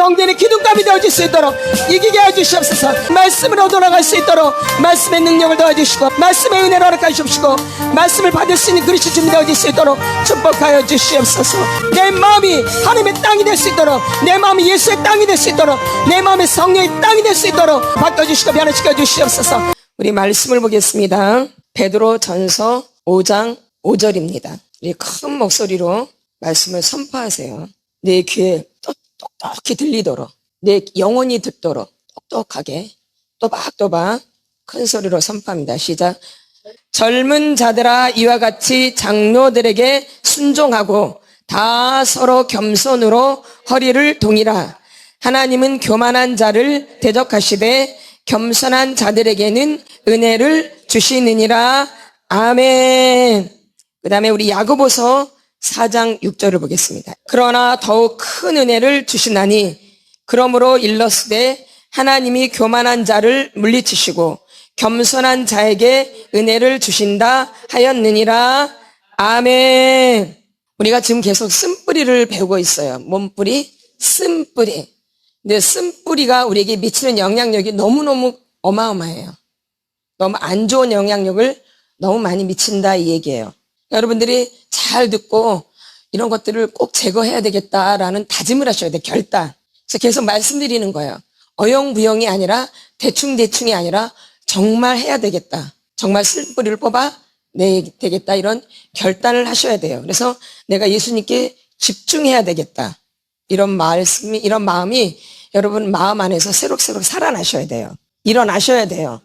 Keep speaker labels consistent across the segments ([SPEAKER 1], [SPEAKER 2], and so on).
[SPEAKER 1] 성전의 기둥감이 되어질 수 있도록 이기게 해주시옵소서. 말씀으로 돌아갈 수 있도록 말씀의 능력을 도와주시고 말씀의 은혜를 허락하시옵시고 말씀을 받을 수 있는 그릇이 준비되어질 수 있도록 축복하여 주시옵소서. 내 마음이 하나님의 땅이 될 수 있도록, 내 마음이 예수의 땅이 될 수 있도록, 내 마음이 성령의 땅이 될 수 있도록 바꿔주시고 변화시켜 주시옵소서. 우리 말씀을 보겠습니다. 베드로 전서 5장 5절입니다. 우리 큰 목소리로 말씀을 선포하세요. 내 귀에 똑똑히 들리도록, 내 영혼이 듣도록 똑똑하게 또박또박 큰 소리로 선포합니다. 시작. 젊은 자들아, 이와 같이 장로들에게 순종하고 다 서로 겸손으로 허리를 동이라. 하나님은 교만한 자를 대적하시되 겸손한 자들에게는 은혜를 주시느니라. 아멘. 그 다음에 우리 야고보서 4장 6절을 보겠습니다. 그러나 더욱 큰 은혜를 주시나니 그러므로 일렀으되 하나님이 교만한 자를 물리치시고 겸손한 자에게 은혜를 주신다 하였느니라. 아멘. 우리가 지금 계속 쓴뿌리를 배우고 있어요. 몸뿌리, 쓴뿌리. 근데 쓴뿌리가 우리에게 미치는 영향력이 너무너무 어마어마해요. 너무 안 좋은 영향력을 너무 많이 미친다 이 얘기예요. 여러분들이 잘 듣고 이런 것들을 꼭 제거해야 되겠다라는 다짐을 하셔야 돼요. 결단. 그래서 계속 말씀드리는 거예요. 어영부영이 아니라 대충대충이 아니라 정말 해야 되겠다. 정말 쓴뿌리를 뽑아 내야 되겠다. 이런 결단을 하셔야 돼요. 그래서 내가 예수님께 집중해야 되겠다. 이런 말씀이, 이런 마음이 여러분 마음 안에서 새록새록 살아나셔야 돼요. 일어나셔야 돼요.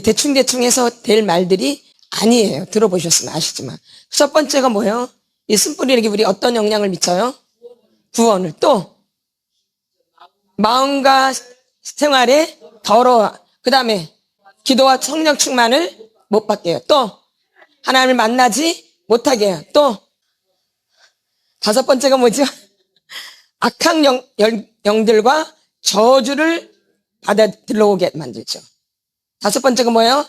[SPEAKER 1] 대충대충 해서 될 말들이 아니에요. 들어보셨으면 아시지만. 첫 번째가 뭐예요? 이 쓴뿌리에게 우리 어떤 영향을 미쳐요? 구원을. 또 마음과 생활에 더러워. 그 다음에 기도와 성령 충만을 못 받게 해요. 또 하나님을 만나지 못하게 해요. 또 다섯 번째가 뭐죠? 악한 영들과 저주를 받아 들어오게 만들죠. 다섯 번째가 뭐예요?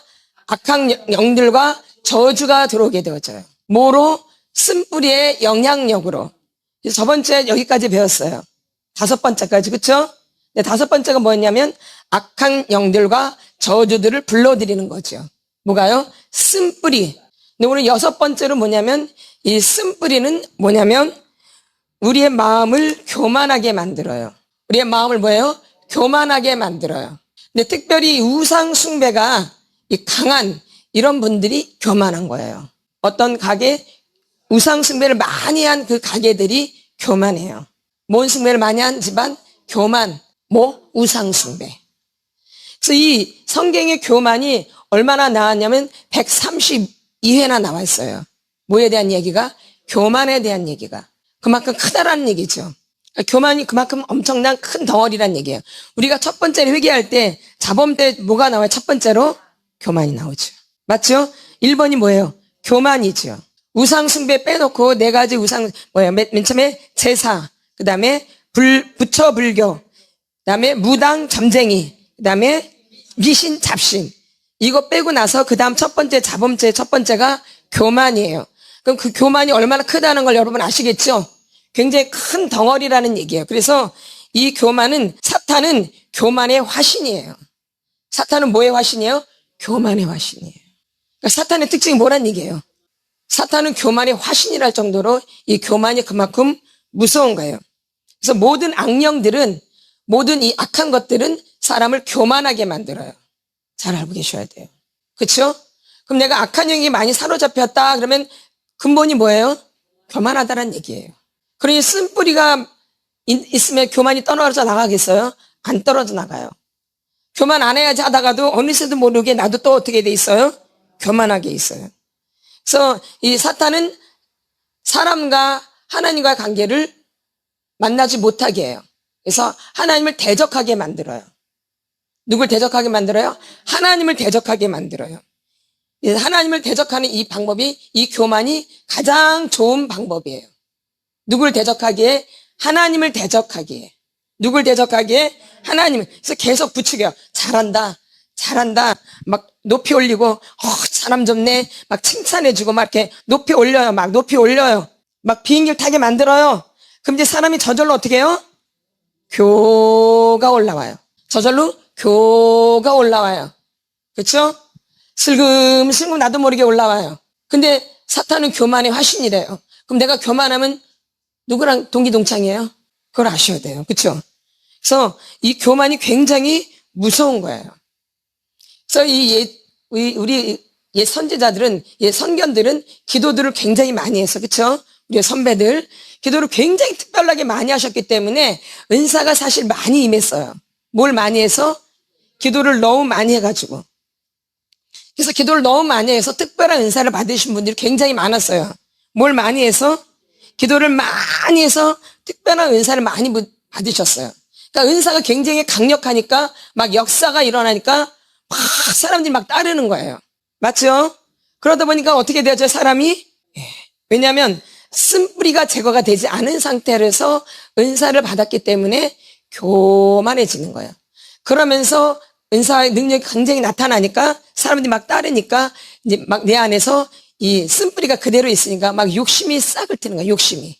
[SPEAKER 1] 악한 영들과 저주가 들어오게 되어져요. 뭐로? 쓴뿌리의 영향력으로. 그래서 저 번째 여기까지 배웠어요. 다섯 번째까지, 그쵸? 근데 다섯 번째가 뭐였냐면 악한 영들과 저주들을 불러들이는 거죠. 뭐가요? 쓴뿌리. 근데 오늘 여섯 번째로 뭐냐면 이 쓴뿌리는 뭐냐면 우리의 마음을 교만하게 만들어요. 우리의 마음을 뭐예요? 교만하게 만들어요. 근데 특별히 우상 숭배가 이 강한 이런 분들이 교만한 거예요. 어떤 가게 우상 숭배를 많이 한 그 가게들이 교만해요. 뭔 숭배를 많이 한 집안? 교만, 우상 숭배. 그래서 이 성경의 교만이 얼마나 나왔냐면 132회나 나와 있어요. 뭐에 대한 얘기가? 교만에 대한 얘기가. 그만큼 크다라는 얘기죠. 교만이 그만큼 엄청난 큰 덩어리란 얘기예요. 우리가 첫 번째로 회개할 때 자범 때 뭐가 나와요? 첫 번째로 교만이 나오죠. 맞죠? 1번이 뭐예요? 교만이죠. 우상 숭배 빼놓고 네 가지 우상 뭐예요? 맨 처음에 제사, 그 다음에 부처 불교, 그 다음에 무당 점쟁이, 그 다음에 미신 잡신. 이거 빼고 나서 그 다음 첫 번째 자범죄 첫 번째가 교만이에요. 그럼 그 교만이 얼마나 크다는 걸 여러분 아시겠죠? 굉장히 큰 덩어리라는 얘기예요. 그래서 이 교만은, 사탄은 교만의 화신이에요. 사탄은 뭐의 화신이에요? 교만의 화신이에요. 그러니까 사탄의 특징이 뭐란 얘기예요? 사탄은 교만의 화신이랄 정도로 이 교만이 그만큼 무서운 거예요. 그래서 모든 악령들은, 모든 이 악한 것들은 사람을 교만하게 만들어요. 잘 알고 계셔야 돼요. 그렇죠? 그럼 내가 악한 영이 많이 사로잡혔다 그러면 근본이 뭐예요? 교만하다는 얘기예요. 그러니 쓴뿌리가 있으면 교만이 떨어져 나가겠어요? 안 떨어져 나가요. 교만 안 해야지 하다가도 어느새도 모르게 나도 또 어떻게 돼 있어요? 교만하게 있어요. 그래서 이 사탄은 사람과 하나님과의 관계를 만나지 못하게 해요. 그래서 하나님을 대적하게 만들어요. 누굴 대적하게 만들어요? 하나님을 대적하게 만들어요. 하나님을 대적하는 이 방법이, 이 교만이 가장 좋은 방법이에요. 누굴 대적하기에? 하나님을 대적하기에. 누굴 대적하기에? 하나님을. 그래서 계속 부추겨요. 잘한다. 막 높이 올리고, 사람 좋네. 막 칭찬해주고, 막 이렇게 높이 올려요. 막 비행기를 타게 만들어요. 그럼 이제 사람이 저절로 어떻게 해요? 교가 올라와요. 저절로 교가 올라와요. 그렇죠? 슬금슬금 나도 모르게 올라와요. 근데 사탄은 교만의 화신이래요. 그럼 내가 교만하면 누구랑 동기동창이에요? 그걸 아셔야 돼요. 그렇죠? 그래서 이 교만이 굉장히 무서운 거예요. 그래서 우리 옛 선지자들은, 옛 선견들은 기도들을 굉장히 많이 했어. 그렇죠? 우리 선배들 기도를 굉장히 특별하게 많이 하셨기 때문에 은사가 사실 많이 임했어요. 뭘 많이 해서? 기도를 너무 많이 해가지고. 그래서 기도를 너무 많이 해서 특별한 은사를 받으신 분들이 굉장히 많았어요. 뭘 많이 해서? 기도를 많이 해서 특별한 은사를 많이 받으셨어요. 그러니까 은사가 굉장히 강력하니까 막 역사가 일어나니까 막 사람들이 막 따르는 거예요. 맞죠? 그러다 보니까 어떻게 되죠, 사람이? 왜냐하면 쓴뿌리가 제거가 되지 않은 상태에서 은사를 받았기 때문에 교만해지는 거예요. 그러면서 은사의 능력이 굉장히 나타나니까 사람들이 막 따르니까 이제 막 내 안에서 이 쓴뿌리가 그대로 있으니까 막 욕심이 싹을 트는 거예요. 욕심이.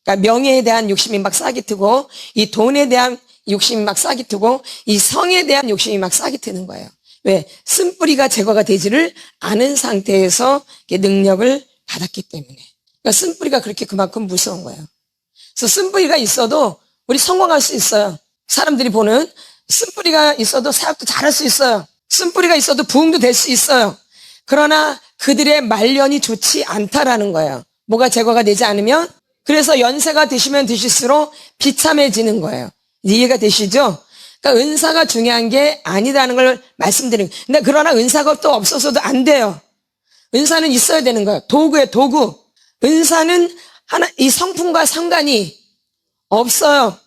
[SPEAKER 1] 그러니까 명예에 대한 욕심이 막 싹이 트고 이 돈에 대한 욕심이 막 싹이 트고 이 성에 대한 욕심이 막 싹이 트는 거예요. 왜? 쓴뿌리가 제거가 되지를 않은 상태에서 능력을 받았기 때문에. 그러니까 쓴뿌리가 그렇게 그만큼 무서운 거예요. 그래서 쓴뿌리가 있어도 우리 성공할 수 있어요. 사람들이 보는 쓴뿌리가 있어도 사역도 잘할 수 있어요. 쓴뿌리가 있어도 부흥도 될 수 있어요. 그러나 그들의 말년이 좋지 않다라는 거예요. 뭐가 제거가 되지 않으면. 그래서 연세가 드시면 드실수록 비참해지는 거예요. 이해가 되시죠? 그러니까 은사가 중요한 게 아니라는 걸 말씀드리는 거예요. 근데 그러나 은사가 또 없어서도 안 돼요. 은사는 있어야 되는 거예요. 도구예요, 도구. 은사는 이 성품과 상관이 없어요.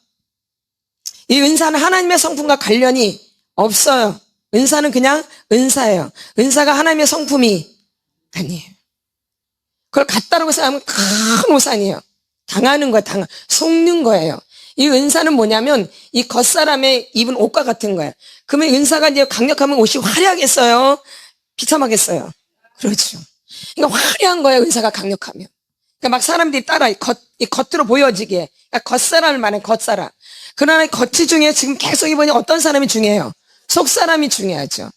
[SPEAKER 1] 이 은사는 하나님의 성품과 관련이 없어요. 은사는 그냥 은사예요. 은사가 하나님의 성품이 아니에요. 그걸 갖다라고 생각하면 큰 오산이에요. 당하는 거예요. 속는 거예요. 이 은사는 뭐냐면 이 겉사람의 입은 옷과 같은 거예요. 그러면 은사가 이제 강력하면 옷이 화려하겠어요? 비참하겠어요? 그렇죠. 그러니까 화려한 거예요. 은사가 강력하면. 그러니까 막 사람들이 따라 겉으로 보여지게. 그러니까 겉사람을 말해 겉사람. 그러나 겉이 중에 지금 계속 이보니 어떤 사람이 중요해요? 속사람이 중요하죠.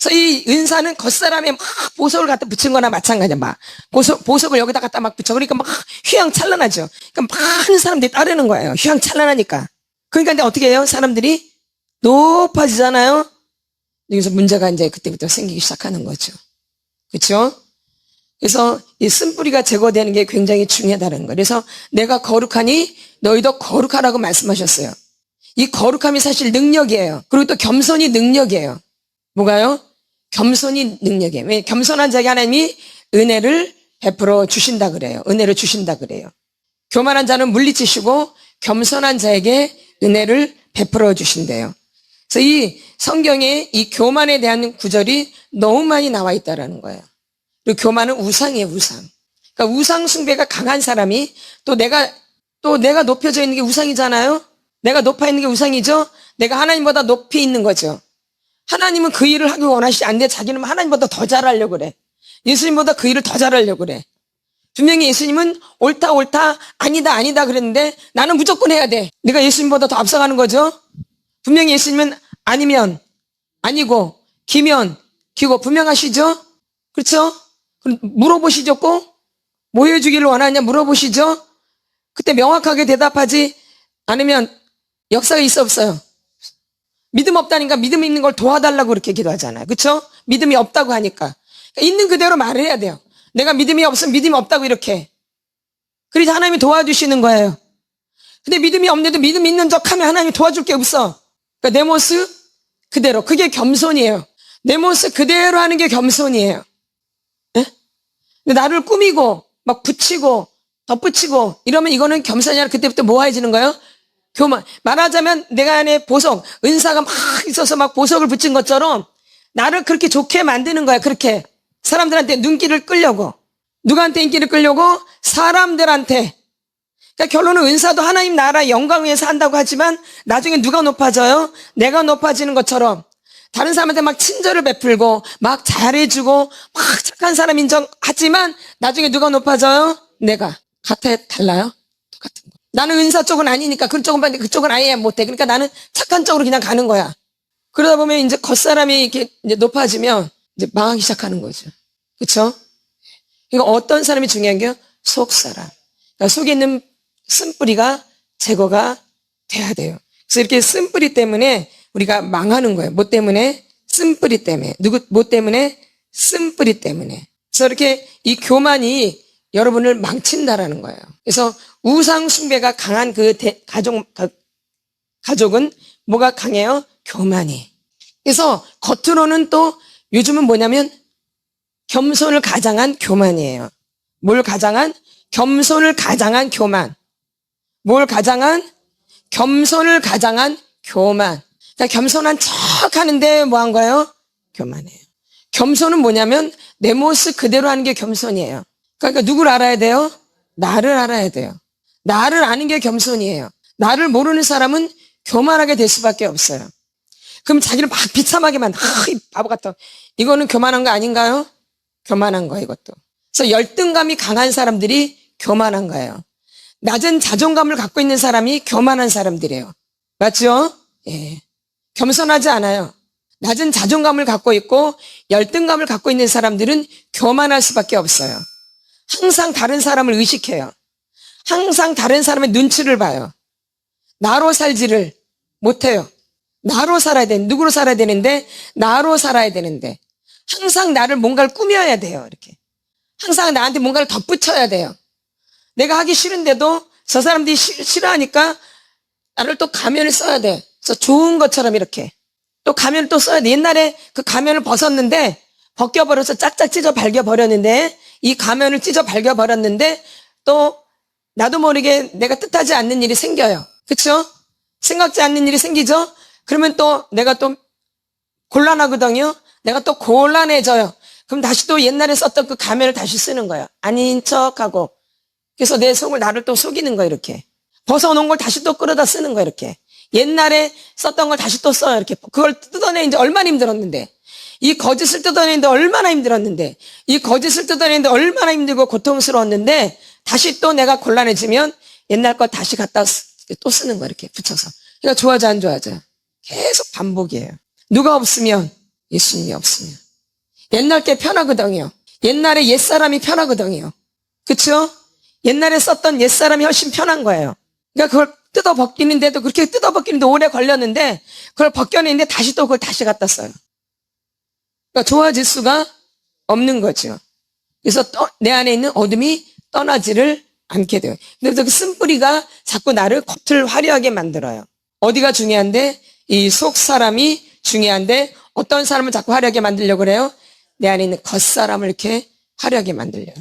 [SPEAKER 1] 그래서 이 은사는 겉사람에 막 보석을 갖다 붙인 거나 마찬가지야. 막 보석을 여기다 갖다 막 붙여. 그러니까 막 휘황찬란하죠. 그러니까 많은 사람들이 따르는 거예요. 휘황찬란하니까. 그러니까 이제 어떻게 해요? 사람들이 높아지잖아요. 여기서 문제가 이제 그때부터 생기기 시작하는 거죠. 그렇죠? 그래서 이 쓴뿌리가 제거되는 게 굉장히 중요하다는 거예요. 그래서 내가 거룩하니 너희도 거룩하라고 말씀하셨어요. 이 거룩함이 사실 능력이에요. 그리고 또 겸손이 능력이에요. 뭐가요? 겸손이 능력이에요. 왜? 겸손한 자에게 하나님이 은혜를 베풀어 주신다 그래요. 은혜를 주신다 그래요. 교만한 자는 물리치시고 겸손한 자에게 은혜를 베풀어 주신대요. 그래서 이 성경에 이 교만에 대한 구절이 너무 많이 나와 있다라는 거예요. 그리고 교만은 우상이에요, 우상. 그러니까 우상 숭배가 강한 사람이 또 내가 높여져 있는 게 우상이잖아요. 내가 높아 있는 게 우상이죠. 내가 하나님보다 높이 있는 거죠. 하나님은 그 일을 하기 원하시지 않는데 자기는 하나님보다 더 잘하려고 그래. 예수님보다 그 일을 더 잘하려고 그래. 분명히 예수님은 옳다 아니다 그랬는데 나는 무조건 해야 돼. 내가 예수님보다 더 앞서가는 거죠. 분명히 예수님은 아니면 아니고 기면 기고 분명하시죠. 그렇죠? 그럼 물어보시죠. 꼭 뭐 해주기를 원하냐 물어보시죠. 그때 명확하게 대답하지 않으면 역사가 있어 없어요? 믿음 없다니까 믿음 있는 걸 도와달라고 그렇게 기도하잖아요. 그렇죠? 믿음이 없다고 하니까. 그러니까 있는 그대로 말을 해야 돼요. 내가 믿음이 없으면 믿음이 없다고 이렇게. 그래서 하나님이 도와주시는 거예요. 근데 믿음이 없는데도 믿음 있는 척하면 하나님이 도와줄 게 없어. 그러니까 내 모습 그대로. 그게 겸손이에요. 내 모습 그대로 하는 게 겸손이에요. 예? 근데 나를 꾸미고 막 붙이고 덧붙이고 이러면 이거는 겸손이 아니라 그때부터 모아지는 거예요? 교만. 말하자면 내가 안에 보석, 은사가 막 있어서 막 보석을 붙인 것처럼 나를 그렇게 좋게 만드는 거야. 그렇게 사람들한테 눈길을 끌려고. 누구한테 인기를 끌려고? 사람들한테. 그러니까 결론은 은사도 하나님 나라 영광 위에서 한다고 하지만 나중에 누가 높아져요? 내가 높아지는 것처럼 다른 사람한테 막 친절을 베풀고 막 잘해주고 막 착한 사람 인정하지만 나중에 누가 높아져요? 내가. 같아요? 달라요? 똑같은 거. 나는 은사 쪽은 아니니까 그쪽은 봤는데 그쪽은 아예 못해. 그러니까 나는 착한 쪽으로 그냥 가는 거야. 그러다 보면 이제 겉사람이 이렇게 이제 높아지면 이제 망하기 시작하는 거죠. 그쵸? 그러니까 어떤 사람이 중요한 게요? 속사람. 그러니까 속에 있는 쓴뿌리가 제거가 돼야 돼요. 그래서 이렇게 쓴뿌리 때문에 우리가 망하는 거예요. 뭐 때문에? 쓴뿌리 때문에. 뭐 때문에? 쓴뿌리 때문에. 그래서 이렇게 이 교만이 여러분을 망친다라는 거예요. 그래서 우상 숭배가 강한 그 가족은 뭐가 강해요? 교만이. 그래서 겉으로는 또 요즘은 뭐냐면 겸손을 가장한 교만이에요. 뭘 가장한? 겸손을 가장한 교만. 뭘 가장한? 겸손을 가장한 교만. 그러니까 겸손한 척 하는데 뭐 한 거예요? 교만이에요. 겸손은 뭐냐면 내 모습 그대로 하는 게 겸손이에요. 그러니까 누구를 알아야 돼요? 나를 알아야 돼요. 나를 아는 게 겸손이에요. 나를 모르는 사람은 교만하게 될 수밖에 없어요. 그럼 자기를 막 비참하게 만들어. 이 바보 같아. 이거는 교만한 거 아닌가요? 교만한 거예요, 이것도. 그래서 열등감이 강한 사람들이 교만한 거예요. 낮은 자존감을 갖고 있는 사람이 교만한 사람들이에요. 맞죠? 예. 겸손하지 않아요. 낮은 자존감을 갖고 있고 열등감을 갖고 있는 사람들은 교만할 수밖에 없어요. 항상 다른 사람을 의식해요. 항상 다른 사람의 눈치를 봐요. 나로 살지를 못해요. 나로 살아야 돼. 누구로 살아야 되는데? 나로 살아야 되는데. 항상 나를 뭔가를 꾸며야 돼요. 이렇게. 항상 나한테 뭔가를 덧붙여야 돼요. 내가 하기 싫은데도 저 사람들이 싫어하니까 나를 또 가면을 써야 돼. 그래서 좋은 것처럼 이렇게. 또 가면을 또 써야 돼. 옛날에 그 가면을 벗었는데 벗겨버려서 짝짝 찢어 발겨버렸는데 이 가면을 찢어 발겨버렸는데 또 나도 모르게 내가 뜻하지 않는 일이 생겨요. 그쵸? 생각지 않는 일이 생기죠? 그러면 또 내가 또 곤란하거든요. 내가 또 곤란해져요. 그럼 다시 또 옛날에 썼던 그 가면을 다시 쓰는 거예요. 아닌 척하고. 그래서 내 속을 나를 또 속이는 거예요. 이렇게. 벗어놓은 걸 다시 또 끌어다 쓰는 거예요. 이렇게. 옛날에 썼던 걸 다시 또 써요. 이렇게. 그걸 뜯어내는데 얼마나 힘들었는데. 이 거짓을 뜯어내는데 얼마나 힘들었는데. 이 거짓을 뜯어내는데 얼마나 힘들고 고통스러웠는데 다시 또 내가 곤란해지면 옛날 거 다시 갖다 또 쓰는 거예요. 이렇게 붙여서. 그러니까 좋아져 안 좋아져? 계속 반복이에요. 누가 없으면 예수님이 없으면. 옛날 게 편하거든요. 옛날에 옛사람이 편하거든요. 그쵸? 옛날에 썼던 옛사람이 훨씬 편한 거예요. 그러니까 그걸 뜯어 벗기는데도 그렇게 뜯어 벗기는데 오래 걸렸는데 그걸 벗겨내는데 다시 또 그걸 다시 갖다 써요. 그러니까 좋아질 수가 없는 거죠. 그래서 내 안에 있는 어둠이 떠나지를 않게 돼요. 그래서 그 쓴뿌리가 자꾸 나를 겉을 화려하게 만들어요. 어디가 중요한데? 이 속 사람이 중요한데 어떤 사람을 자꾸 화려하게 만들려고 그래요? 내 안에 있는 겉사람을 이렇게 화려하게 만들려요.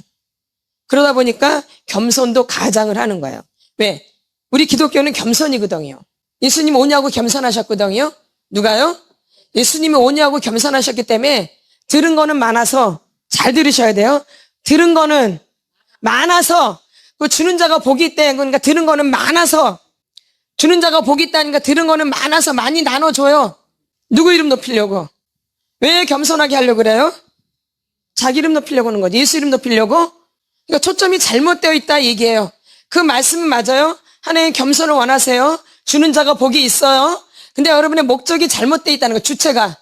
[SPEAKER 1] 그러다 보니까 겸손도 가장을 하는 거예요. 왜? 우리 기독교는 겸손이거든요. 예수님 오냐고 겸손하셨거든요. 누가요? 예수님이 오냐고 겸손하셨기 때문에 들은 거는 많아서 잘 들으셔야 돼요. 들은 거는 많아서 그 주는 자가 복이 있대. 그러니까 들은 거는 많아서 주는 자가 복이 있다니까 들은 거는 많아서 많이 나눠줘요. 누구 이름 높이려고? 왜 겸손하게 하려고 그래요? 자기 이름 높이려고 하는 거지. 예수 이름 높이려고? 그러니까 초점이 잘못되어 있다 얘기해요. 그 말씀은 맞아요. 하나님 겸손을 원하세요. 주는 자가 복이 있어요. 근데 여러분의 목적이 잘못되어 있다는 거. 주체가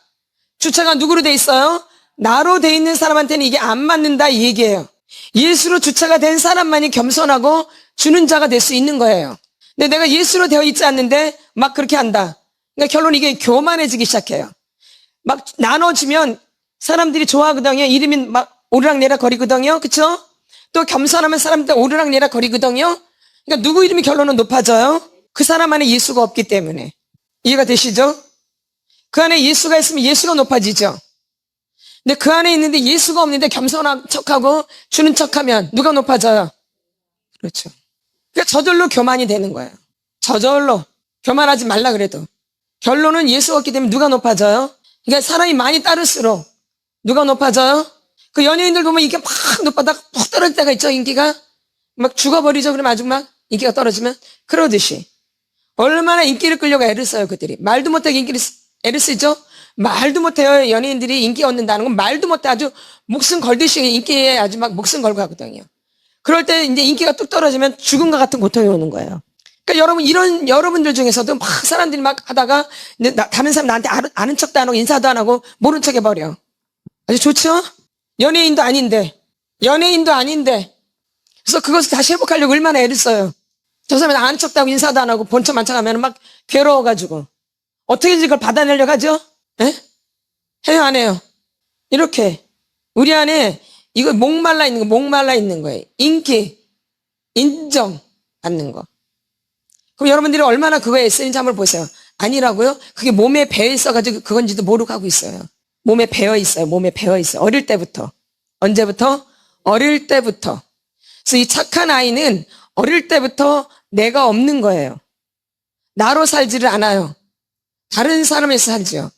[SPEAKER 1] 누구로 돼 있어요? 나로 돼 있는 사람한테는 이게 안 맞는다 이 얘기예요. 예수로 주체가 된 사람만이 겸손하고 주는 자가 될 수 있는 거예요. 근데 내가 예수로 되어 있지 않는데 막 그렇게 한다. 그러니까 결론 이게 교만해지기 시작해요. 막 나눠주면 사람들이 좋아하거든요. 이름이 막 오르락내락 거리거든요. 그쵸? 또 겸손하면 사람들 오르락내락 거리거든요. 그러니까 누구 이름이 결론은 높아져요? 그 사람 안에 예수가 없기 때문에. 이해가 되시죠? 그 안에 예수가 있으면 예수가 높아지죠. 근데 그 안에 있는데 예수가 없는데 겸손한 척하고 주는 척하면 누가 높아져요? 그렇죠. 그러니까 저절로 교만이 되는 거예요. 저절로. 교만하지 말라 그래도. 결론은 예수가 없기 때문에 누가 높아져요? 그러니까 사람이 많이 따를수록 누가 높아져요? 그 연예인들 보면 이게 막 높아다 푹 떨어질 때가 있죠. 인기가 막 죽어버리죠. 그러면 아주 막 인기가 떨어지면 그러듯이 얼마나 인기를 끌려고 애를 써요. 그들이 말도 못하게 인기를 애를 쓰죠. 말도 못해요. 연예인들이 인기 얻는다는 건 말도 못해 아주 목숨 걸듯이 인기에 아주 막 목숨 걸고 하거든요. 그럴 때 이제 인기가 뚝 떨어지면 죽음과 같은 고통이 오는 거예요. 그러니까 여러분, 이런 여러분들 중에서도 막 사람들이 막 하다가 다른 사람 나한테 아는 척도 안 하고 인사도 안 하고 모른 척 해버려. 아주 좋죠? 연예인도 아닌데. 그래서 그것을 다시 회복하려고 얼마나 애를 써요. 저 사람이 아는 척도 하고 인사도 안 하고 본 척 만척 하면 막 괴로워가지고. 어떻게 이걸 받아내려고 하죠? 예? 해요, 안 해요? 이렇게. 우리 안에 이거 목말라 있는 거예요. 인기, 인정 받는 거. 그럼 여러분들이 얼마나 그거에 애쓰는지 한번 보세요. 아니라고요? 그게 몸에 배어 있어가지고 그건지도 모르고 하고 있어요. 몸에 배어 있어요. 어릴 때부터. 언제부터? 어릴 때부터. 그래서 이 착한 아이는 어릴 때부터 내가 없는 거예요. 나로 살지를 않아요. 다른 사람에서 살지요.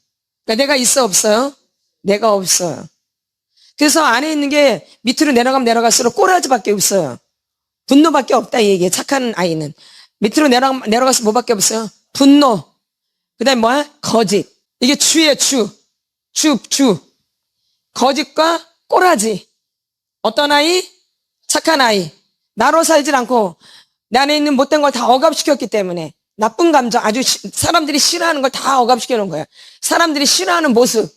[SPEAKER 1] 그러니까 내가 있어, 없어요? 내가 없어요. 그래서 안에 있는 게 밑으로 내려가면 내려갈수록 꼬라지밖에 없어요. 분노밖에 없다, 이 얘기예요. 착한 아이는. 밑으로 내려가서 뭐밖에 없어요? 분노. 그 다음에 뭐야? 거짓. 이게 주예요, 주. 거짓과 꼬라지. 어떤 아이? 착한 아이. 나로 살질 않고 내 안에 있는 못된 걸 다 억압시켰기 때문에 나쁜 감정, 아주 사람들이 싫어하는 걸 다 억압시켜 놓은 거예요. 사람들이 싫어하는 모습,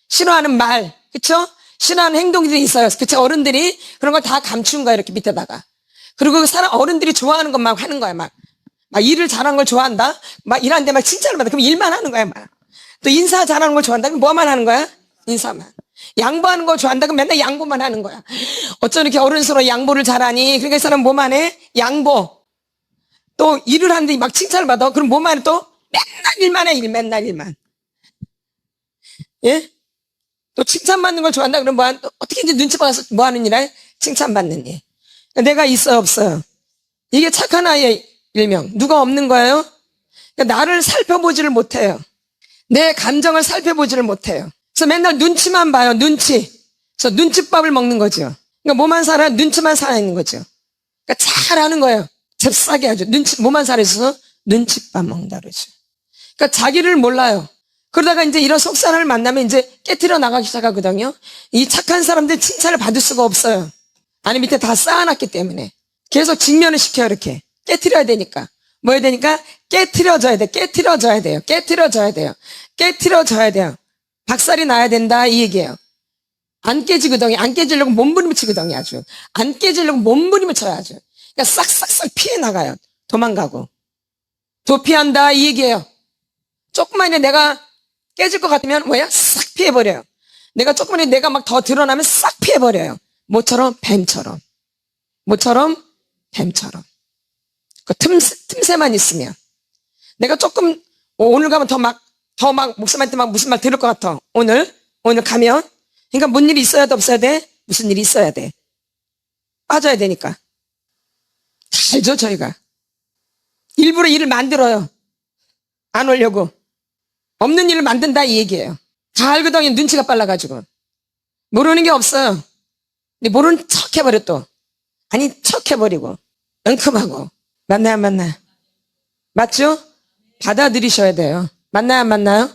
[SPEAKER 1] 싫어하는 말, 그쵸? 싫어하는 행동들이 있어요. 그쵸? 어른들이 그런 걸 다 감춘 거예요. 이렇게 밑에다가. 그리고 어른들이 좋아하는 것만 하는 거야. 막 일을 잘하는 걸 좋아한다? 막 일하는데 막 칭찬을 받아. 그럼 일만 하는 거야. 막. 또 인사 잘하는 걸 좋아한다? 그럼 뭐만 하는 거야? 인사만. 양보하는 거 좋아한다? 그럼 맨날 양보만 하는 거야. 어쩜 이렇게 어른스러워 양보를 잘하니? 그러니까 이 사람 뭐만 해? 양보. 또 일을 하는데 막 칭찬을 받아. 그럼 뭐만 해? 또 맨날 일만 해. 맨날 일만. 예? 또 칭찬받는 걸 좋아한다? 그럼 또 어떻게 이제 눈치 봐서 뭐 하는 일이야? 칭찬받는 일. 내가 있어요, 없어요? 이게 착한 아이의 일명. 누가 없는 거예요? 그러니까 나를 살펴보지를 못해요. 내 감정을 살펴보지를 못해요. 그래서 맨날 눈치만 봐요, 눈치. 그래서 눈치밥을 먹는 거죠. 그러니까 뭐만 살아? 눈치만 살아있는 거죠. 그러니까 잘하는 거예요. 잽싸게 아주. 뭐만 살아있어서 눈치밥 먹는다 그러죠. 그러니까 자기를 몰라요. 그러다가 이제 이런 속사람을 만나면 이제 깨트려 나가기 시작하거든요. 이 착한 사람들 칭찬을 받을 수가 없어요. 안에 밑에 다 쌓아놨기 때문에. 계속 직면을 시켜요, 이렇게. 깨트려야 되니까. 뭐 해야 되니까? 깨트려져야 돼요. 박살이 나야 된다, 이 얘기예요. 안 깨지거든요. 안 깨지려고 몸부림을 치거든요, 아주. 안 깨지려고 몸부림을 쳐요, 아주. 그러니까 싹싹싹 피해 나가요. 도망가고. 도피한다, 이 얘기예요. 조금만에 내가 깨질 것 같으면 뭐야? 싹 피해버려요. 조금만에 내가 막 더 드러나면 싹 피해버려요. 모처럼? 뱀처럼. 그 틈새만 있으면. 내가 조금, 오늘 가면 더 막 목사님한테 막 무슨 말 들을 것 같아. 오늘 가면. 그러니까 뭔 일이 있어야 돼, 없어야 돼? 무슨 일이 있어야 돼. 빠져야 되니까. 다 알죠, 저희가. 일부러 일을 만들어요. 안 오려고. 없는 일을 만든다, 이 얘기예요. 다 알거든요, 눈치가 빨라가지고. 모르는 게 없어요. 근데 모르는 척 해버려, 또. 아니, 척 해버리고. 엉큼하고. 맞나요, 안 맞나요? 맞죠? 받아들이셔야 돼요. 맞나요, 안 맞나요?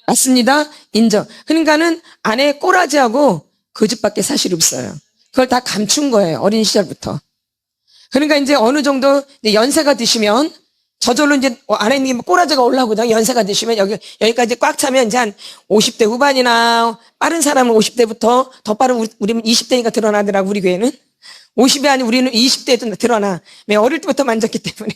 [SPEAKER 1] 맞습니다. 인정. 그러니까는 안에 꼬라지하고 거짓밖에 사실 없어요. 그걸 다 감춘 거예요. 어린 시절부터. 그러니까 이제 어느 정도 이제 연세가 드시면 저절로 이제 안에 있는 게 꼬라지가 올라오거든요. 연세가 드시면 여기까지 꽉 차면 이제 한 50대 후반이나 빠른 사람은 50대부터 더 빠른 우리는 20대니까 드러나더라고, 우리 교회는. 50이 아니 우리는 20대에도 드러나. 왜 어릴 때부터 만졌기 때문에.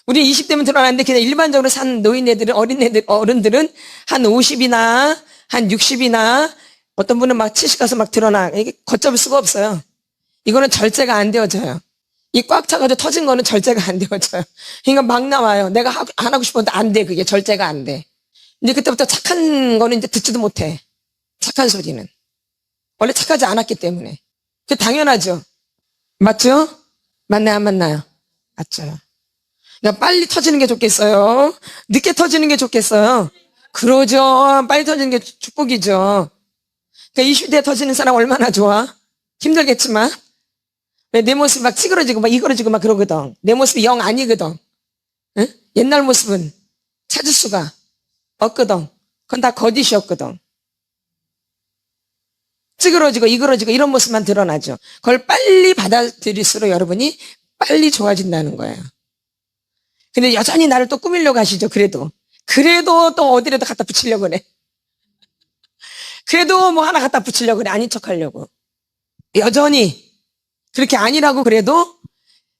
[SPEAKER 1] 우리 20대면 드러나는데 그냥 일반적으로 산 어른들은 한 50이나 한 60이나 어떤 분은 막 70 가서 막 드러나. 이게 걷잡을 수가 없어요. 이거는 절제가 안 되어져요. 이 꽉 차가지고 터진 거는 절제가 안 되어져요. 그러니까 막 나와요. 내가 안 하고 싶어도 안 돼. 그게 절제가 안 돼. 이제 그때부터 착한 거는 이제 듣지도 못해. 착한 소리는. 원래 착하지 않았기 때문에. 그 당연하죠. 맞죠? 맞나요, 안 맞나요? 맞죠. 그러니까 빨리 터지는 게 좋겠어요? 늦게 터지는 게 좋겠어요? 그러죠. 빨리 터지는 게 축복이죠. 그러니까 이 시대에 터지는 사람 얼마나 좋아? 힘들겠지만. 왜 내 모습이 막 찌그러지고 막 이그러지고 막 그러거든. 내 모습이 영 아니거든. 응? 옛날 모습은 찾을 수가 없거든. 그건 다 거짓이었거든. 찌그러지고 이그러지고 이런 모습만 드러나죠. 그걸 빨리 받아들일수록 여러분이 빨리 좋아진다는 거예요. 근데 여전히 나를 또 꾸미려고 하시죠. 그래도 또 어디라도 갖다 붙이려고 그래. 그래도 뭐 하나 갖다 붙이려고 그래. 아닌 척 하려고. 여전히 그렇게 아니라고 그래도,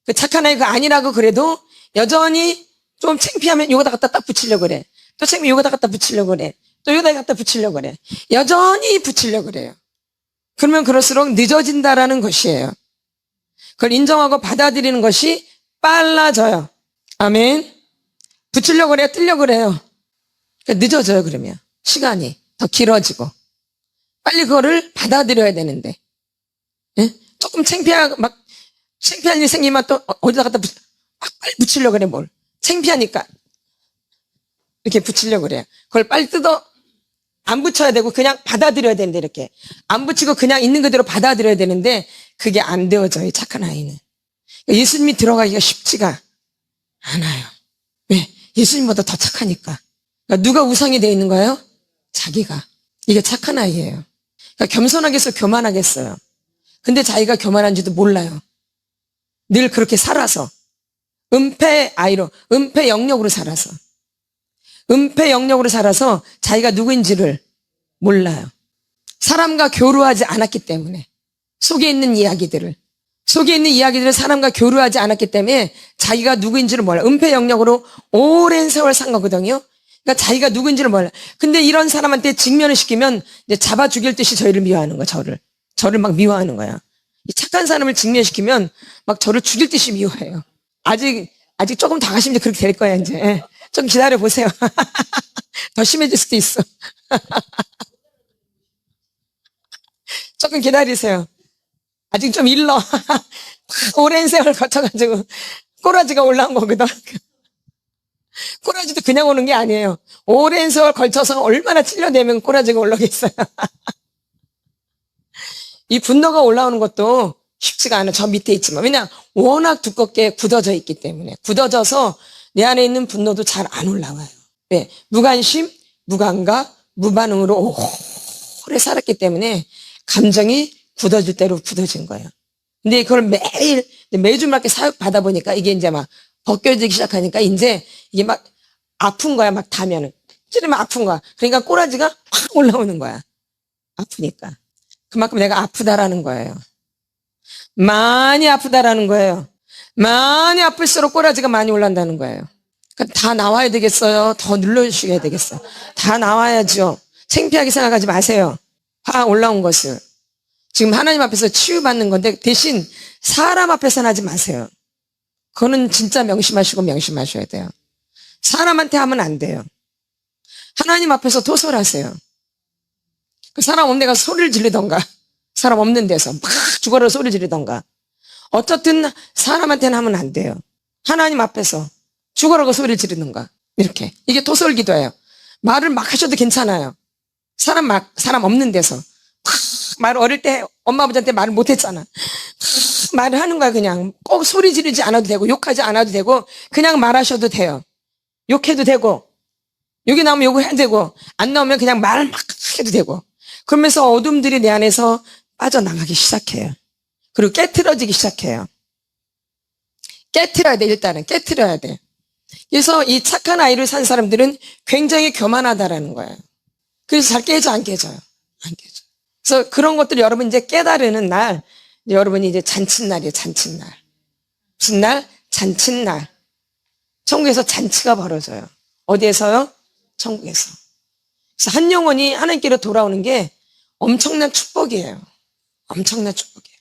[SPEAKER 1] 그 착한 아이가 아니라고 그래도 여전히 좀 창피하면 요거다 갖다 딱 붙이려고 그래. 또 창피하면 요거다 갖다 붙이려고 그래. 또 요거다 갖다 붙이려고 그래. 여전히 붙이려고 그래요. 그러면 그럴수록 늦어진다라는 것이에요. 그걸 인정하고 받아들이는 것이 빨라져요. 아멘. 붙이려고 그래요? 뜨려고 그래요? 그러니까 늦어져요. 그러면 시간이 더 길어지고 빨리 그거를 받아들여야 되는데, 예? 조금 창피한 일이 생기면 또 어디다 갖다 빨리 붙이려고 그래. 뭘 창피하니까 이렇게 붙이려고 그래요. 그걸 빨리 뜯어 안 붙여야 되고 그냥 받아들여야 되는데, 이렇게 안 붙이고 그냥 있는 그대로 받아들여야 되는데 그게 안 되어져요. 착한 아이는. 예수님이 들어가기가 쉽지가 않아요. 왜? 예수님보다 더 착하니까. 그러니까 누가 우상이 되어 있는 거예요? 자기가. 이게 착한 아이예요. 그러니까 겸손하겠어요? 교만하겠어요? 근데 자기가 교만한지도 몰라요. 늘 그렇게 살아서. 은폐 아이로, 은폐 영역으로 살아서. 은폐 영역으로 살아서 자기가 누구인지를 몰라요. 사람과 교류하지 않았기 때문에. 속에 있는 이야기들을 사람과 교류하지 않았기 때문에 자기가 누구인지를 몰라요. 은폐 영역으로 오랜 세월 산 거거든요. 그러니까 자기가 누구인지를 몰라요. 근데 이런 사람한테 직면을 시키면 이제 잡아 죽일 듯이 저희를 미워하는 거야. 저를 막 미워하는 거야. 이 착한 사람을 직면시키면 막 저를 죽일 듯이 미워해요. 아직 조금 더 가시면 그렇게 될 거야. 이제 좀 기다려 보세요. 더 심해질 수도 있어. 조금 기다리세요. 아직 좀 일러. 오랜 세월 거쳐가지고 꼬라지가 올라온 거거든. 꼬라지도 그냥 오는 게 아니에요. 오랜 세월 걸쳐서 얼마나 찔러내면 꼬라지가 올라오겠어요. 이 분노가 올라오는 것도 쉽지가 않아요. 저 밑에 있지만. 왜냐? 워낙 두껍게 굳어져 있기 때문에. 굳어져서 내 안에 있는 분노도 잘 안 올라와요. 왜? 무관심, 무감각, 무반응으로 오래 살았기 때문에 감정이 굳어질 대로 굳어진 거예요. 근데 그걸 매주 막 이렇게 사육 받아 보니까 이게 이제 막 벗겨지기 시작하니까 이제 이게 막 아픈 거야. 막 닿으면은. 찌르면 아픈 거야. 그러니까 꼬라지가 확 올라오는 거야. 아프니까. 그만큼 내가 아프다라는 거예요. 많이 아프다라는 거예요. 많이 아플수록 꼬라지가 많이 올라온다는 거예요. 그러니까 다 나와야 되겠어요? 더 눌러주셔야 되겠어? 다 나와야죠. 창피하게 생각하지 마세요. 화 올라온 것을. 지금 하나님 앞에서 치유받는 건데 대신 사람 앞에서는 하지 마세요. 그거는 진짜 명심하셔야 돼요. 사람한테 하면 안 돼요. 하나님 앞에서 토설하세요. 그 사람 없는 데가 소리를 지르던가, 사람 없는 데서 막 죽어라 소리 지르던가. 어쨌든 사람한테는 하면 안 돼요. 하나님 앞에서 죽어라고 소리를 지르는가. 이렇게. 이게 토설기도예요. 말을 막 하셔도 괜찮아요. 사람 없는 데서. 말 어릴 때 엄마 아버지한테 말을 못했잖아. 말을 하는 거야. 그냥 꼭 소리 지르지 않아도 되고 욕하지 않아도 되고 그냥 말하셔도 돼요. 욕해도 되고 욕이 나오면 욕을 해도 되고 안 나오면 그냥 말을 막 해도 되고. 그러면서 어둠들이 내 안에서 빠져나가기 시작해요. 그리고 깨트려지기 시작해요. 깨트려야 돼. 일단은 깨트려야 돼. 그래서 이 착한 아이를 산 사람들은 굉장히 교만하다라는 거예요. 그래서 잘 깨져 안 깨져요? 안 깨져. 그래서 그런 것들 여러분 이제 깨달으는 날, 여러분이 이제 잔칫날이에요. 잔칫날. 무슨 날? 잔칫날. 천국에서 잔치가 벌어져요. 어디에서요? 천국에서. 그래서 한 영혼이 하나님께로 돌아오는 게 엄청난 축복이에요. 엄청난 축복이에요.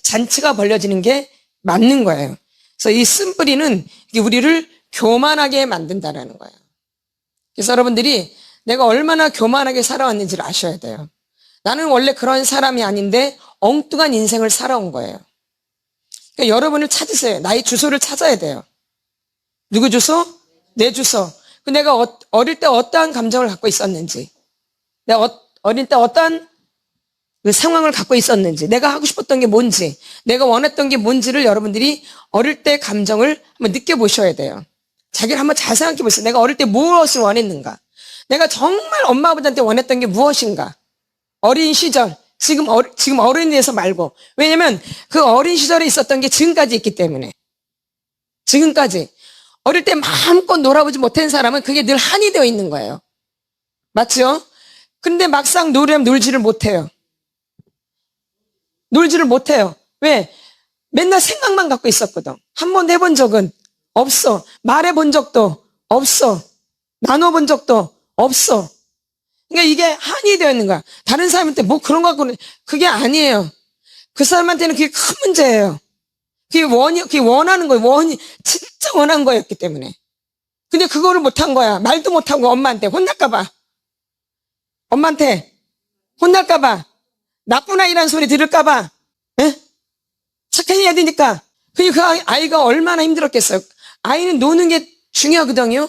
[SPEAKER 1] 잔치가 벌려지는 게 맞는 거예요. 그래서 이 쓴뿌리는 우리를 교만하게 만든다라는 거예요. 그래서 여러분들이 내가 얼마나 교만하게 살아왔는지를 아셔야 돼요. 나는 원래 그런 사람이 아닌데 엉뚱한 인생을 살아온 거예요. 그러니까 여러분을 찾으세요. 나의 주소를 찾아야 돼요. 누구 주소? 내 주소. 내가 어릴 때 어떠한 감정을 갖고 있었는지, 내가 어릴 때 어떠한 그 상황을 갖고 있었는지, 내가 하고 싶었던 게 뭔지, 내가 원했던 게 뭔지를 여러분들이 어릴 때 감정을 한번 느껴보셔야 돼요. 자기를 한번 잘 생각해 보세요. 내가 어릴 때 무엇을 원했는가? 내가 정말 엄마 아버지한테 원했던 게 무엇인가? 어린 시절, 지금 어른이 돼서 말고. 왜냐면 그 어린 시절에 있었던 게 지금까지 있기 때문에. 지금까지 어릴 때 마음껏 놀아보지 못한 사람은 그게 늘 한이 되어 있는 거예요. 맞죠? 근데 막상 놀으면 놀지를 못해요. 놀지를 못해요. 왜? 맨날 생각만 갖고 있었거든. 한 번도 해본 적은 없어. 말해본 적도 없어. 나눠본 적도 없어. 그러니까 이게 한이 되어 있는 거야. 다른 사람한테 뭐 그런 거 갖고는 그게 아니에요. 그 사람한테는 그게 큰 문제예요. 그게 원하는 거예요. 진짜 원한 거였기 때문에. 근데 그거를 못한 거야. 말도 못하고 엄마한테 혼날까봐. 엄마한테 혼날까봐. 나쁜 아이라는 소리 들을까봐. 예? 착하게 해야 되니까. 그 아이가 얼마나 힘들었겠어요. 아이는 노는 게 중요하거든요.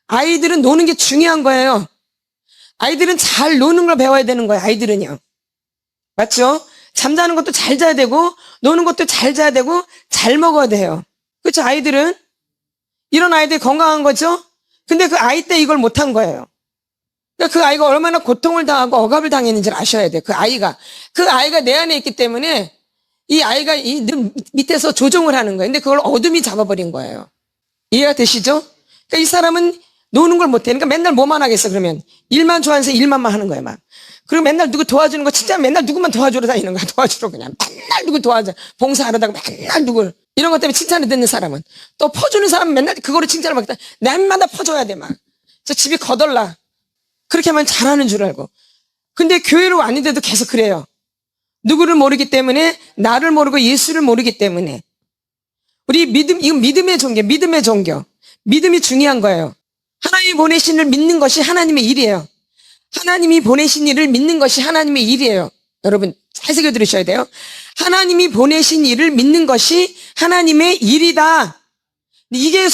[SPEAKER 1] 아이들은 노는 게 중요한 거예요. 아이들은 잘 노는 걸 배워야 되는 거예요. 아이들은요. 맞죠? 잠자는 것도 잘 자야 되고 노는 것도 잘 자야 되고 잘 먹어야 돼요. 그렇죠? 아이들은 이런 아이들이 건강한 거죠? 근데 그 아이 때 이걸 못한 거예요. 그러니까 그 아이가 얼마나 고통을 당하고 억압을 당했는지를 아셔야 돼요. 그 아이가 내 안에 있기 때문에 이 아이가 밑에서 조종을 하는 거예요. 근데 그걸 어둠이 잡아버린 거예요. 이해가 되시죠? 그러니까 이 사람은 노는 걸 못해. 그러니까 맨날 뭐만 하겠어, 그러면. 일만 좋아해서 일만 하는 거예요, 막. 그리고 맨날 누구 도와주는 거 진짜 맨날 누구만 도와주러 다니는 거야, 도와주러 그냥. 맨날 누구 도와줘. 봉사하려다가 맨날 누굴. 이런 것 때문에 칭찬을 듣는 사람은. 또 퍼주는 사람은 맨날 그거를 칭찬을 받겠다. 날마다 퍼줘야 돼, 막. 저 집이 거덜나. 그렇게 하면 잘하는 줄 알고. 근데 교회로 왔는데도 계속 그래요. 누구를 모르기 때문에, 나를 모르고 예수를 모르기 때문에. 우리 이건 믿음의 종교. 믿음이 중요한 거예요. 하나님이 보내신 일을 믿는 것이 하나님의 일이에요. 하나님이 보내신 일을 믿는 것이 하나님의 일이에요. 여러분 잘 새겨 들으셔야 돼요. 하나님이 보내신 일을 믿는 것이 하나님의 일이다. 이게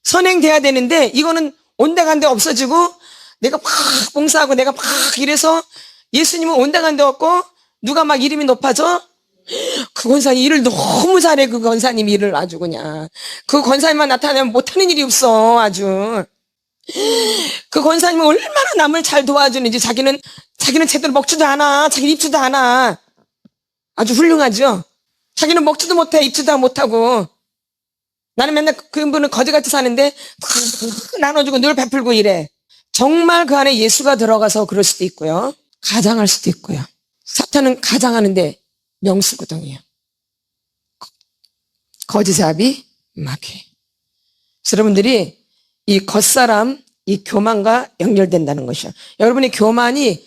[SPEAKER 1] 선행돼야 되는데 이거는 온데간데 없어지고 내가 막 봉사하고 내가 막 이래서 예수님은 온데간데 없고 누가 막 이름이 높아져? 그 권사님 일을 너무 잘해. 그 권사님 일을 아주 그냥. 그 권사님만 나타나면 못하는 일이 없어. 아주. 그 권사님은 얼마나 남을 잘 도와주는지. 자기는 제대로 먹지도 않아. 자기는 입지도 않아. 아주 훌륭하죠. 자기는 먹지도 못해. 입지도 못하고. 나는 맨날 그분은 거지같이 사는데 나눠주고 늘 베풀고 이래. 정말 그 안에 예수가 들어가서 그럴 수도 있고요. 가장할 수도 있고요. 사탄은 가장하는데 명수거든요. 거지잡이 마귀. 여러분들이 이 겉사람, 이 교만과 연결된다는 것이요. 여러분의 교만이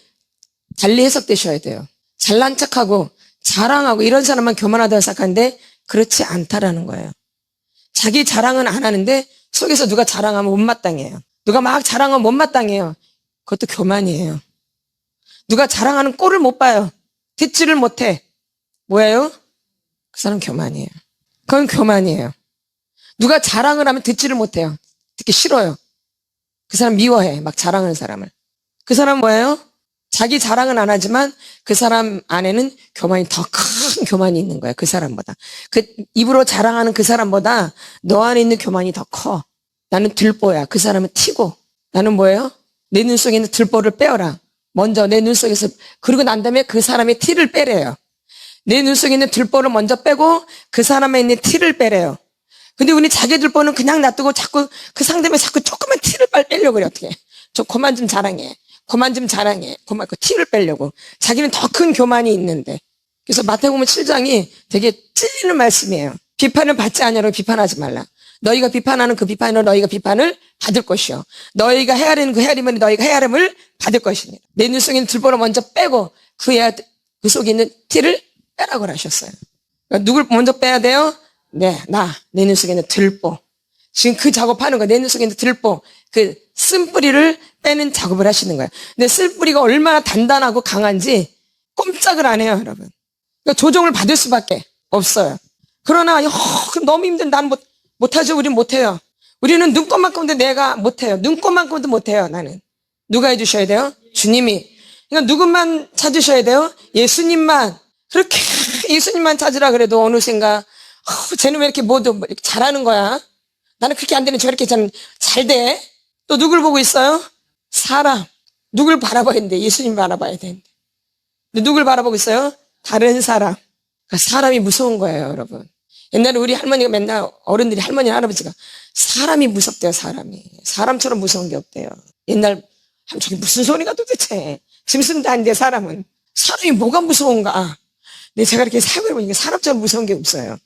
[SPEAKER 1] 달리 해석되셔야 돼요. 잘난 척하고 자랑하고 이런 사람만 교만하다고 생각하는데 그렇지 않다라는 거예요. 자기 자랑은 안 하는데 속에서 누가 자랑하면 못마땅해요. 누가 막 자랑하면 못마땅해요. 그것도 교만이에요. 누가 자랑하는 꼴을 못 봐요. 듣지를 못해. 뭐예요? 그 사람 교만이에요. 그건 교만이에요. 누가 자랑을 하면 듣지를 못해요. 듣기 싫어요. 그 사람 미워해. 막 자랑하는 사람을. 그 사람 뭐예요? 자기 자랑은 안 하지만 그 사람 안에는 교만이 더 큰 교만이 있는 거예요. 그 사람보다. 그 입으로 자랑하는 그 사람보다 너 안에 있는 교만이 더 커. 나는 들보야. 그 사람은 티고. 나는 뭐예요? 내 눈 속에 있는 들보를 빼어라. 먼저 내 눈 속에서. 그러고 난 다음에 그 사람의 티를 빼래요. 내 눈 속에 있는 들보를 먼저 빼고 그 사람에 있는 티를 빼래요. 근데 우리 자기 들보는 그냥 놔두고 자꾸 그 상대방이 자꾸 조그만 티를 빼려고 그래. 어떻게. 저 그만 좀 자랑해. 그만 좀 자랑해. 그만 그 티를 빼려고. 자기는 더 큰 교만이 있는데. 그래서 마태복음 7장이 되게 찔리는 말씀이에요. 비판을 받지 않으라고 비판하지 말라. 너희가 비판하는 그 비판으로 너희가 비판을 받을 것이요. 너희가 헤아리는 그 헤아림을 너희가 헤아림을 받을 것이니. 내 눈 속에 있는 들보를 먼저 빼고 그 속에 있는 티를 빼라고 하셨어요. 그러니까 누굴 먼저 빼야 돼요? 내 눈 속에 있는 들보. 지금 그 작업하는 거예요. 내 눈 속에 있는 들보. 그 쓴뿌리를 빼는 작업을 하시는 거예요. 근데 쓴뿌리가 얼마나 단단하고 강한지 꼼짝을 안 해요, 여러분. 그러니까 조종을 받을 수밖에 없어요. 그러나 너무 힘든 난 못하죠. 우린 못해요. 우리는 눈곱만큼도 내가 못해요. 눈곱만큼도 못해요. 나는. 누가 해주셔야 돼요? 주님이. 그러니까 누구만 찾으셔야 돼요? 예수님만. 그렇게 예수님만 찾으라 그래도 어느샌가 쟤는 왜 이렇게 이렇게 잘하는 거야? 나는 그렇게 안 되는 저 이렇게 잘 돼? 또 누굴 보고 있어요? 사람. 누굴 바라봐야 되는데 예수님 바라봐야 되는데. 근데 누굴 바라보고 있어요? 다른 사람. 그러니까 사람이 무서운 거예요, 여러분. 옛날에 우리 할머니가 맨날 어른들이 할머니 할아버지가 사람이 무섭대요. 사람처럼 무서운 게 없대요. 옛날 저게 무슨 소리가 도대체 짐승도 아닌데 사람이 뭐가 무서운가. 근데 제가 이렇게 생각해 보니까 사람처럼 무서운 게 없어요.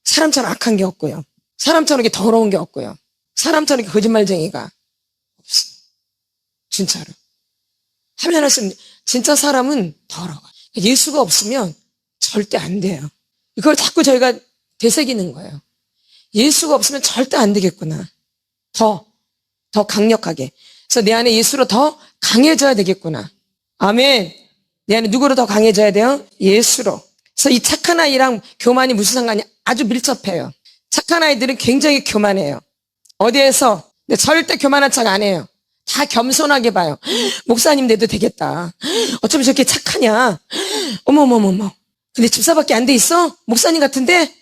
[SPEAKER 1] 사람처럼 악한 게 없고요. 사람처럼 이렇게 더러운 게 없고요. 사람처럼 이렇게 거짓말쟁이가 없어요. 진짜로. 하면 할수록 진짜 사람은 더러워. 예수가 없으면 절대 안 돼요. 이걸 자꾸 저희가 되새기는 거예요. 예수가 없으면 절대 안 되겠구나. 더 강력하게. 그래서 내 안에 예수로 더 강해져야 되겠구나. 아멘. 내 안에 누구로 더 강해져야 돼요? 예수로. 그래서 이 착한 아이랑 교만이 무슨 상관이 아주 밀접해요. 착한 아이들은 굉장히 교만해요. 어디에서? 근데 절대 교만한 척 안 해요. 다 겸손하게 봐요. 목사님 돼도 되겠다. 어쩜 저렇게 착하냐. 어머머머머. 근데 집사밖에 안 돼 있어? 목사님 같은데?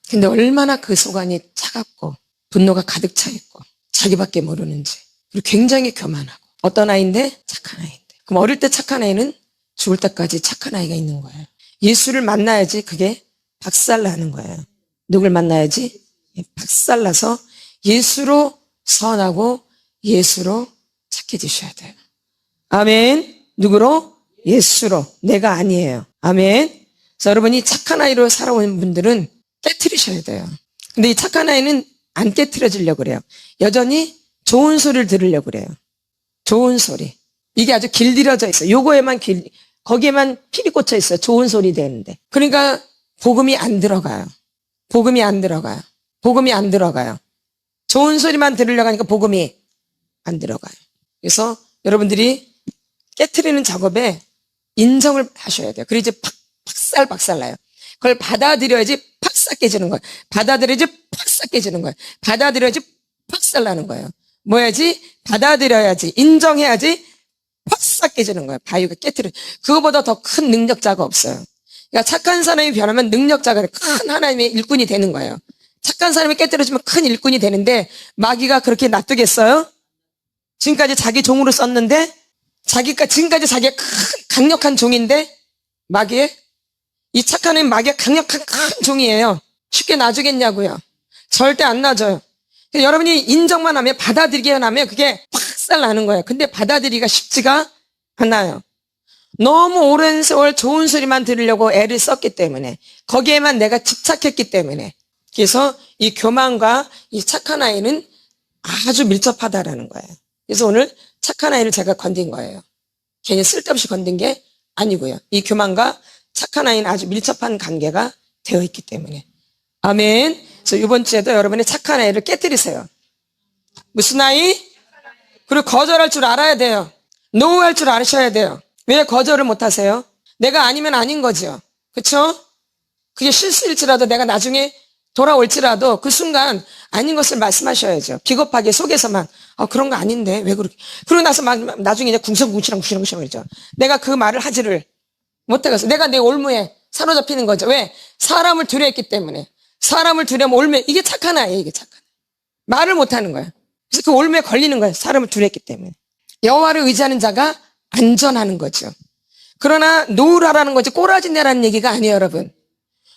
[SPEAKER 1] 근데 얼마나 그 속안이 차갑고 분노가 가득 차 있고 자기밖에 모르는지. 그리고 굉장히 교만하고. 어떤 아이인데? 착한 아이인데. 그럼 어릴 때 착한 아이는 죽을 때까지 착한 아이가 있는 거예요. 예수를 만나야지 그게 박살나는 거예요. 누굴 만나야지? 박살나서 예수로 선하고 예수로 착해지셔야 돼요. 아멘. 누구로? 예수로. 내가 아니에요. 아멘. 그래서 여러분이 착한 아이로 살아온 분들은 깨트리셔야 돼요. 근데 이 착한 아이는 안 깨트려지려고 그래요. 여전히 좋은 소리를 들으려고 그래요. 좋은 소리. 이게 아주 길들여져 있어요. 요거에만 거기에만 필이 꽂혀 있어요. 좋은 소리 되는데. 그러니까 복음이 안 들어가요. 복음이 안 들어가요. 복음이 안 들어가요. 좋은 소리만 들으려고 하니까 복음이 안 들어가요. 그래서 여러분들이 깨트리는 작업에 인정을 하셔야 돼요. 그리고 이제 박살 나요. 그걸 받아들여야지 팍싹 깨지는 거예요. 받아들여야지 팍싹 깨지는 거예요. 받아들여야지 팍살 나는 거예요. 뭐야지? 받아들여야지, 인정해야지 팍싹 깨지는 거예요. 바위가 깨트려. 그거보다 더 큰 능력자가 없어요. 그러니까 착한 사람이 변하면 능력자가 큰 하나님의 일꾼이 되는 거예요. 착한 사람이 깨트려지면 큰 일꾼이 되는데 마귀가 그렇게 놔두겠어요? 지금까지 자기 종으로 썼는데 지금까지 자기가 큰 강력한 종인데 마귀의 이 착한 애는 마귀가 강력한 큰 종이에요. 쉽게 놔주겠냐고요. 절대 안 놔줘요. 여러분이 인정만 하면 받아들이기만 하면 그게 박살 나는 거예요. 근데 받아들이기가 쉽지가 않아요. 너무 오랜 세월 좋은 소리만 들으려고 애를 썼기 때문에 거기에만 내가 집착했기 때문에 그래서 이 교만과 이 착한 아이는 아주 밀접하다라는 거예요. 그래서 오늘 착한 아이를 제가 건든 거예요. 괜히 쓸데없이 건든 게 아니고요. 이 교만과 착한 아이는 아주 밀접한 관계가 되어 있기 때문에. 아멘. 그래서 이번 주에도 여러분의 착한 아이를 깨뜨리세요. 무슨 아이? 그리고 거절할 줄 알아야 돼요. 노할 줄 아셔야 돼요. 왜 거절을 못 하세요? 내가 아니면 아닌 거죠. 그렇죠? 그게 실수일지라도 내가 나중에 돌아올지라도 그 순간 아닌 것을 말씀하셔야죠. 비겁하게 속에서만 그런 거 아닌데 왜 그렇게. 그러고 나서 나중에 이제 궁시렁궁시렁이죠. 내가 그 말을 하지를 못해가서 내가 내 올무에 사로잡히는 거죠. 왜? 사람을 두려했기 때문에. 사람을 두려면 올무에 이게 착한 아이예요. 이게 착한 아이. 말을 못하는 거예요. 그래서 그 올무에 걸리는 거예요. 사람을 두려했기 때문에. 여호와를 의지하는 자가 안전하는 거죠. 그러나 노우라라는 거지 꼬라지 내라는 얘기가 아니에요. 여러분.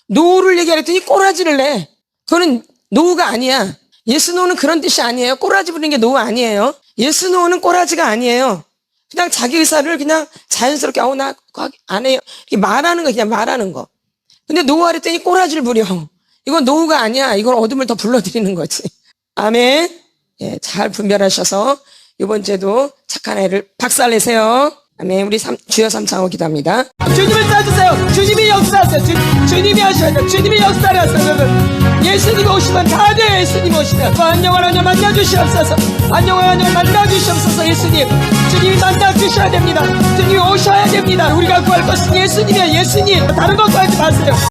[SPEAKER 1] 노우를 얘기하랬더니 꼬라지를 내. 그거는 노우가 아니야. 예수 노우는 그런 뜻이 아니에요. 꼬라지 부리는 게 노우 아니에요. 예수 노우는 꼬라지가 아니에요. 그냥 자기 의사를 그냥 자연스럽게 나 그거 안 해요. 이렇게 말하는 거 그냥 말하는 거. 근데 노우하랬더니 꼬라지를 부려. 이건 노우가 아니야. 이건 어둠을 더 불러들이는 거지. 아멘. 예, 잘 분별하셔서 이번 주에도 착한 아이를 박살내세요. 아멘. 우리 주여 삼창으로 기도합니다.
[SPEAKER 2] 주님을 찾으세요. 주님이 역사하세요. 주님이 하셔야 돼요. 주님이 역사를 하세요. 여러분. 예수님이 오시면 다 돼요. 예수님이 오시면. 안녕을 하나님 만나주시옵소서. 안녕을 하나님 만나주시옵소서. 예수님. 주님이 만나주셔야 됩니다. 주님이 오셔야 됩니다. 우리가 구할 것은 예수님이야. 예수님. 다른 것 구하지 마세요.